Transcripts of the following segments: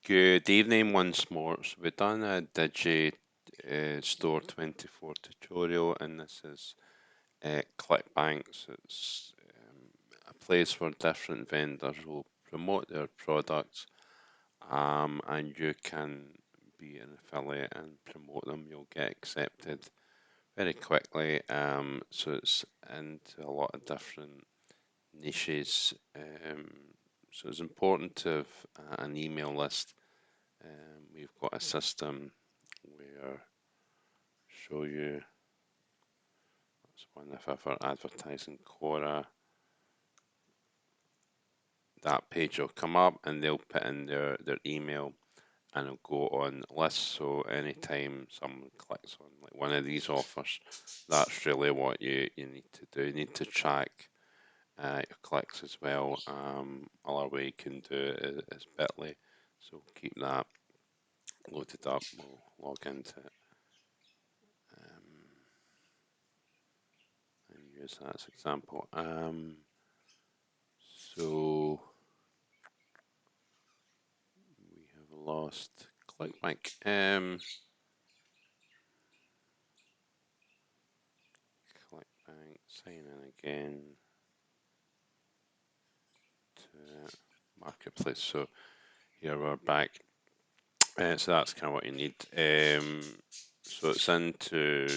Good evening once more. So we've done a Digi Store 24 tutorial, and this is Clickbank. So it's a place where different vendors will promote their products, and you can be an affiliate and promote them. You'll get accepted very quickly. So it's into a lot of different niches. So it's important to have an email list. We've got a system where show you that's one if ever advertising Quora. That page will come up and they'll put in their email and it'll go on lists. So anytime someone clicks on like one of these offers, that's really what you need to do. You need to track your clicks as well. Other way you can do it is Bitly. So keep that loaded up. We'll log into it. And use that as example. So we have lost Clickbank. Clickbank, sign in again to Marketplace. So here we're back. So that's kind of what you need. So it's into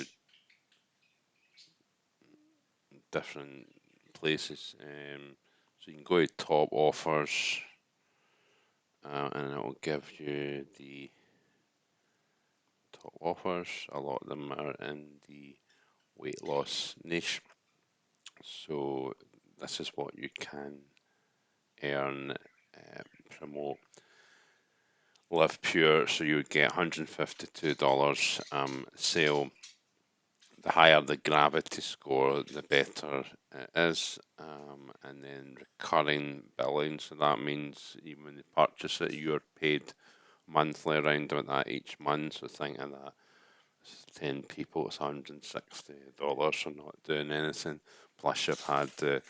different places. So you can go to top offers, and it will give you the top offers. A lot of them are in the weight loss niche. So this is what you can earn, promote. Live Pure, so you would get $152 sale. The higher the gravity score, the better it is. And then recurring billing, so that means even when you purchase it, you're paid monthly around about that each month. So think of that. 10 people, it's $160 for not doing anything. Plus you've had the,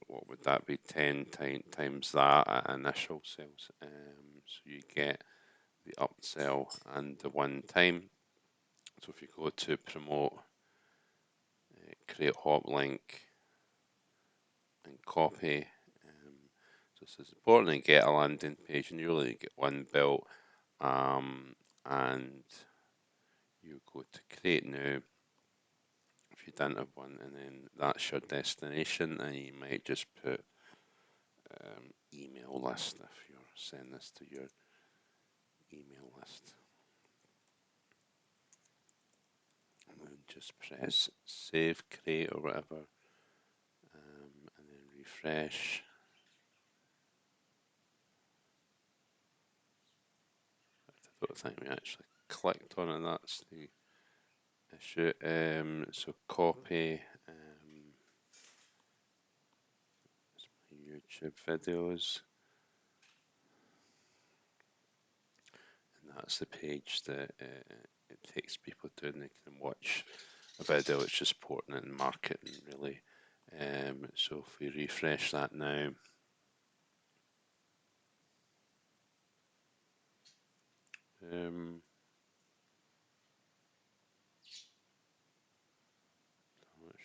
what would that be, 10 times that at initial sales. So you get the upsell and the one time. So if you go to promote, create hot link and copy, so it's important to get a landing page and you really get one built, and you go to create new if you didn't have one, and then that's your destination, and you might just put email list if you're sending this to your email list. And then just press save, create, or whatever, and then refresh. I don't think we actually clicked on it, that's the issue. So copy YouTube videos, and that's the page that it takes people to, and they can watch a video. It's just porting it and marketing really. So if we refresh that now, it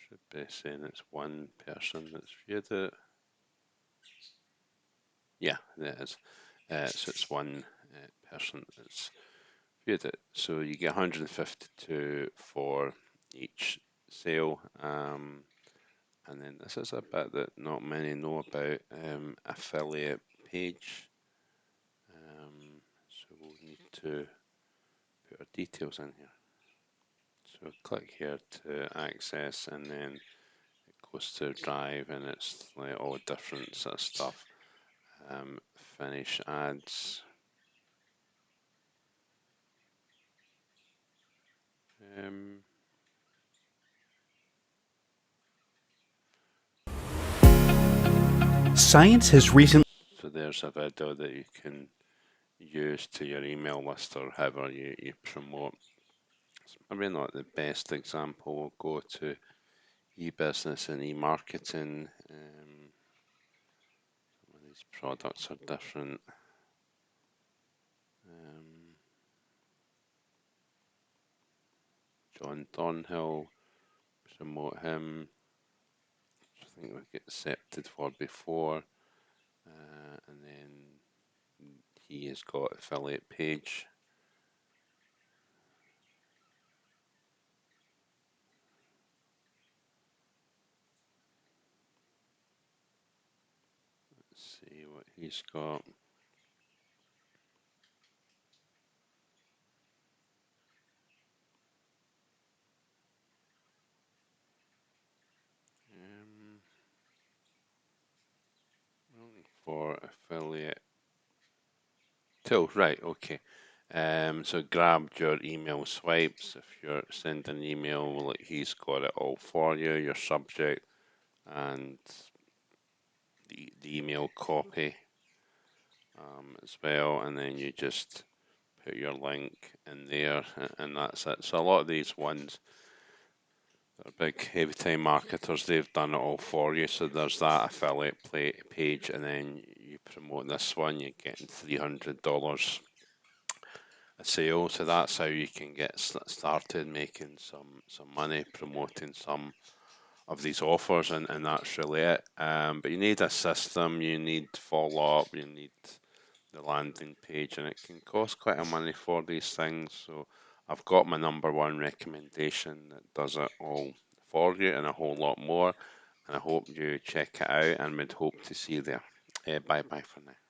should be saying it's one person that's viewed it. Yeah, it is. So it's one person that's viewed it. So you get 152 for each sale. And then this is a bit that not many know about, affiliate page. So we'll need to put our details in here. So click here to access, and then it goes to Drive, and it's like all different sort of stuff. Finish ads. Science has recently. So there's a video that you can use to your email list or however you promote. It's maybe not the best example. We'll go to e-business and e-marketing. Some of these products are different. John Thornhill, promote him. I think we get accepted for before, and then he has got affiliate page. Let's see what he's got. Um, for affiliate till right, okay. So grabbed your email swipes. If you're sending an email, like he's got it all for you, your subject and the email copy as well, and then you just put your link in there, and that's it. So a lot of these ones that are big heavy time marketers, they've done it all for you. So there's that affiliate page, and then you promote this one, you're getting $300 a sale. So that's how you can get started making some money promoting some of these offers, and that's really it. But you need a system, you need follow up, you need the landing page, and it can cost quite a money for these things. So I've got my number one recommendation that does it all for you and a whole lot more. And I hope you check it out, and we'd hope to see you there. Bye bye for now.